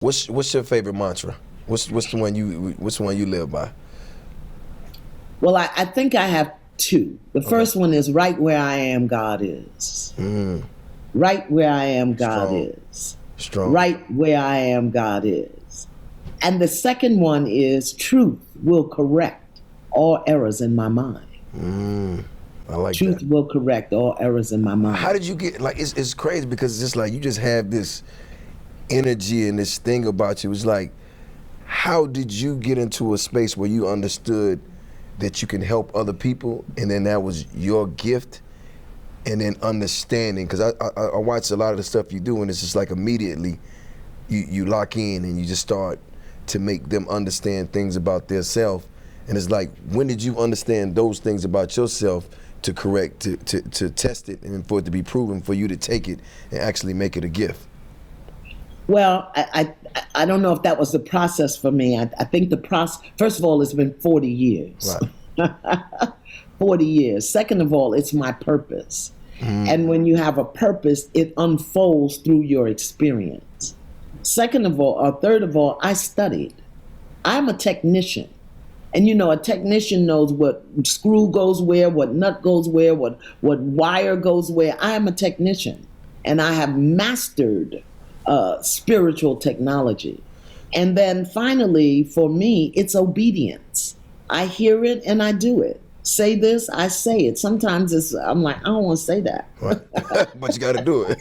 What's your favorite mantra? What's the one you live by? Well, I think I have two. The first one is right where I am, God is. Right where I am, God is. Strong. Right where I am, God is. And the second one is truth will correct all errors in my mind. I like Truth that. will correct all errors in my mind. How did you get, like, it's crazy because it's just like you just have this energy and this thing about you. It's like, how did you get into a space where you understood that you can help other people, and then that was your gift, and then understanding? Because I watch a lot of the stuff you do, and it's just like immediately you lock in and you just start to make them understand things about their self. And it's like, when did you understand those things about yourself to correct, to test it, and for it to be proven, for you to take it and actually make it a gift? Well, I don't know if that was the process for me. I think the process, first of all, it's been 40 years. Right. 40 years. Second of all, it's my purpose. And when you have a purpose, it unfolds through your experience. Third of all, I studied. I'm a technician. And you know, a technician knows what screw goes where, what nut goes where, what wire goes where. I am a technician. And I have mastered spiritual technology. And then finally, for me, it's obedience. I hear it and I do it. Say this, I say it. Sometimes I'm like, I don't want to say that. Right. But you got to do it.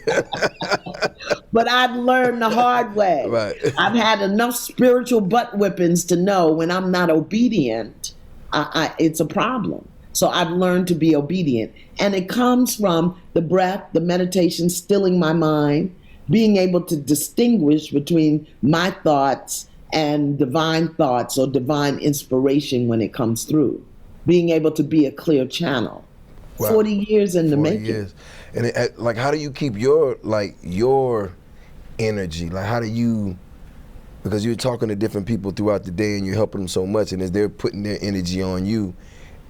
But I've learned the hard way. Right. I've had enough spiritual butt whippings to know when I'm not obedient, it's a problem. So I've learned to be obedient. And it comes from the breath, the meditation, stilling my mind, being able to distinguish between my thoughts and divine thoughts or divine inspiration when it comes through. Being able to be a clear channel. Wow. 40 years in the making. Years. And like, how do you keep your energy? Like, how do you, because you're talking to different people throughout the day and you're helping them so much, and as they're putting their energy on you,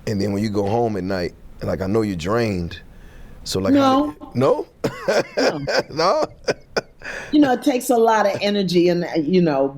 and then when you go home at night, like, I know you're drained. So like, no. No? No? You know, it takes a lot of energy, and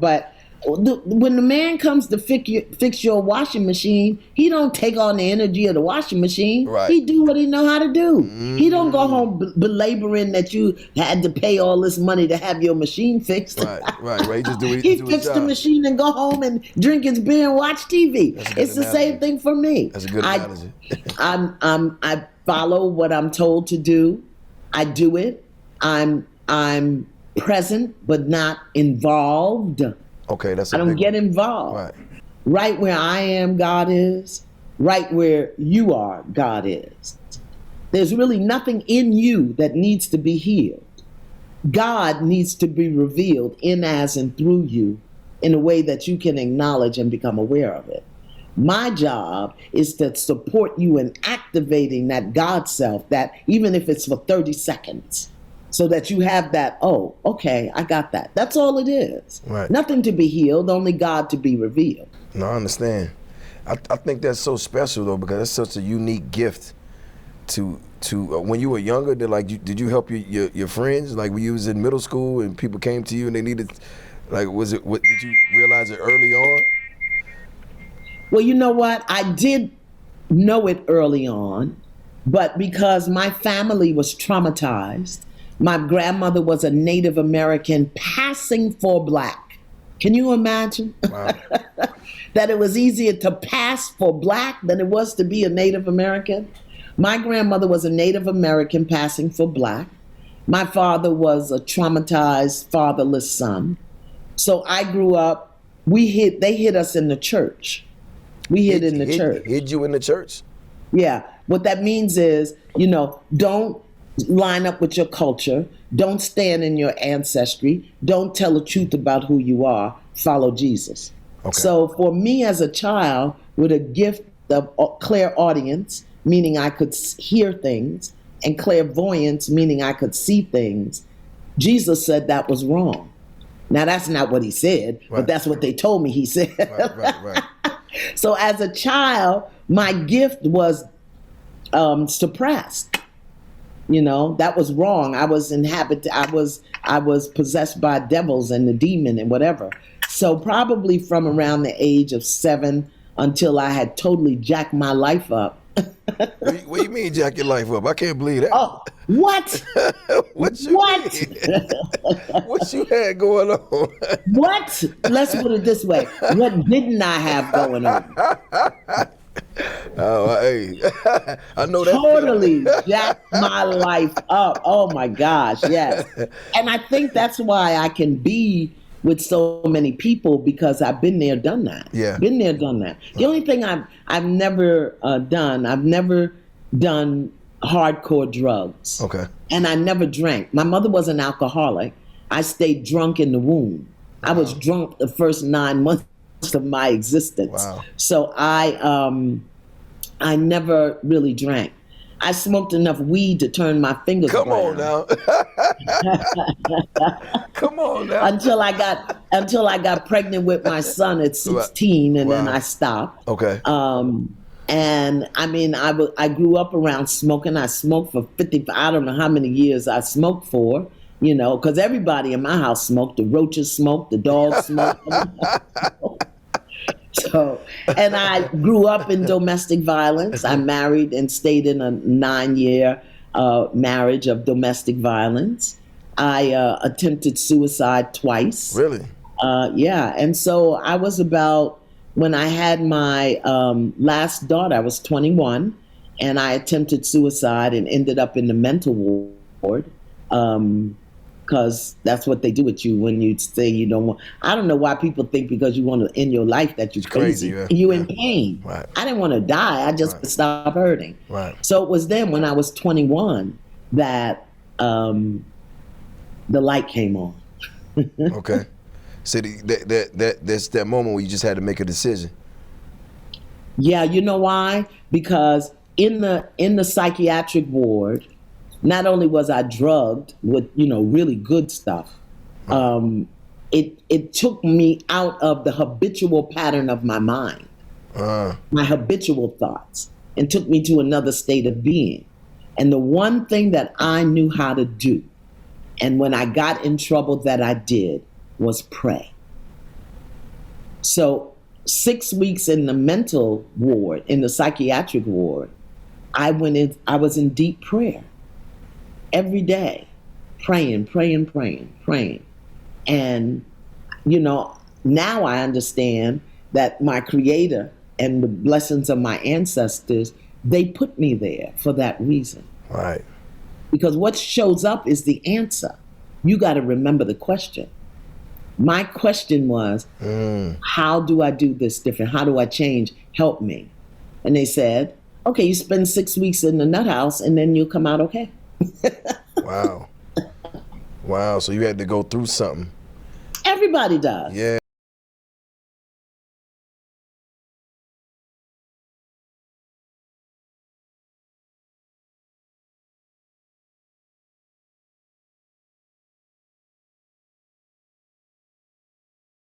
but when the man comes to fix your washing machine, he don't take on the energy of the washing machine. Right. He do what he know how to do. He don't go home belaboring that you had to pay all this money to have your machine fixed. Right. He just do He fixed the machine and go home and drink his beer and watch TV. It's the same thing for me. That's a good analogy. I follow what I'm told to do. I do it. I'm present but not involved. Okay, I don't get involved. Right. Right where I am, God is. Right where you are, God is. There's really nothing in you that needs to be healed. God needs to be revealed in, as, and through you in a way that you can acknowledge and become aware of it. My job is to support you in activating that God self, that even if it's for 30 seconds, so that you have that, oh, okay, I got that. That's all it is. Right. Nothing to be healed, only God to be revealed. No, I understand. I think that's so special, though, because that's such a unique gift to when you were younger. Did you help your friends? Like, when you was in middle school and people came to you and they needed, like, did you realize it early on? Well, you know what? I did know it early on, but because my family was traumatized. My grandmother was a Native American passing for black. Can you imagine? Wow. That it was easier to pass for black than it was to be a Native American? My grandmother was a Native American passing for black. My father was a traumatized, fatherless son. So I grew up, they hid us in the church. We hid in the church. Hid you in the church? Yeah. What that means is, don't line up with your culture. Don't stand in your ancestry. Don't tell the truth about who you are. Follow Jesus. Okay. So for me as a child with a gift of clairaudience, meaning I could hear things, and clairvoyance, meaning I could see things, Jesus said that was wrong. Now, that's not what he said, right, but that's what they told me he said. Right. So as a child, my gift was suppressed. You know, that was wrong. I was I was possessed by devils and the demon and whatever. So probably from around the age of 7 until I had totally jacked my life up. What do you mean jack your life up? I can't believe that. Oh, what? What you What? mean? What you had going on? What? Let's put it this way. What didn't I have going on? Oh, hey, I know that. Totally jacked my life up. Oh my gosh, yes. And I think that's why I can be with so many people, because I've been there, done that. Yeah. Been there, done that. The only thing I've never I've never done hardcore drugs. Okay. And I never drank. My mother was an alcoholic. I stayed drunk in the womb. I was drunk the first 9 months of my existence. Wow. So I never really drank. I smoked enough weed to turn my fingers Come brown. on now. Come on now. Until I got pregnant with my son at 16, and then Wow. I stopped. Okay. And I mean, I grew up around smoking. I smoked for 50, I don't know how many years I smoked for, you know, because everybody in my house smoked. The roaches smoked, the dogs smoked. So, and I grew up in domestic violence. I married and stayed in a 9-year marriage of domestic violence. I attempted suicide twice. Really? Yeah. And so I was about, when I had my last daughter, I was 21, and I attempted suicide and ended up in the mental ward. Because that's what they do with you when you say you don't want. I don't know why people think because you want to end your life that you're crazy. Yeah. You're in pain. Right. I didn't want to die. I just stopped hurting. Right. So it was then when I was 21 that the light came on. Okay. So that's that moment where you just had to make a decision. Yeah, you know why? Because in the psychiatric ward, not only was I drugged with, you know, really good stuff, it took me out of the habitual pattern of my mind, my habitual thoughts, and took me to another state of being. And the one thing that I knew how to do, and when I got in trouble that I did, was pray. So 6 weeks in the mental ward, in the psychiatric ward, I was in deep prayer. Every day, praying. And, you know, now I understand that my Creator and the blessings of my ancestors, they put me there for that reason. Right. Because what shows up is the answer. You got to remember the question. My question was, how do I do this different? How do I change? Help me. And they said, okay, you spend 6 weeks in the nut house and then you'll come out okay. Wow. Wow. So you had to go through something. Everybody does. Yeah.